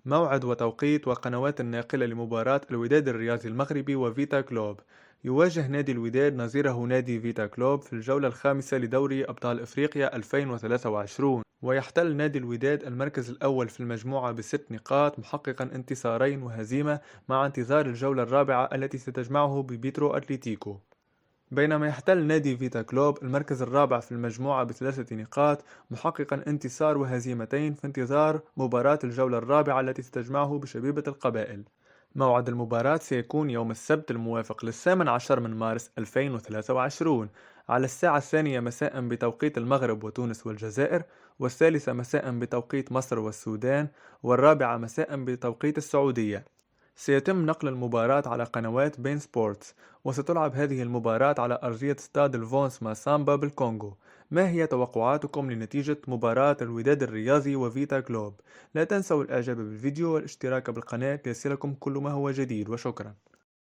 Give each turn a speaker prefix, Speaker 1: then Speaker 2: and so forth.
Speaker 1: موعد وتوقيت وقنوات الناقلة لمباراة الوداد الرياضي المغربي وفيتا كلوب. يواجه نادي الوداد نظيره نادي فيتا كلوب في الجولة الخامسة لدوري أبطال إفريقيا 2023، ويحتل نادي الوداد المركز الأول في المجموعة بست نقاط محققا انتصارين وهزيمة، مع انتظار الجولة الرابعة التي ستجمعه ببيترو أتليتيكو. بينما يحتل نادي فيتا كلوب المركز الرابع في المجموعة بثلاثة نقاط محققا انتصار وهزيمتين في انتظار مباراة الجولة الرابعة التي ستجمعه بشبيبة القبائل. موعد المباراة سيكون يوم السبت الموافق للثامن عشر من مارس 2023 على الساعة الثانية مساء بتوقيت المغرب وتونس والجزائر، والثالثة مساء بتوقيت مصر والسودان، والرابعة مساء بتوقيت السعودية. سيتم نقل المباراة على قنوات بين سبورتس، وستلعب هذه المباراة على أرضية استاد الفونس ماسامبا بالكونغو. ما هي توقعاتكم لنتيجة مباراة الوداد الرياضي وفيتا كلوب؟ لا تنسوا الإعجاب بالفيديو والاشتراك بالقناة ليصلكم كل ما هو جديد، وشكرا.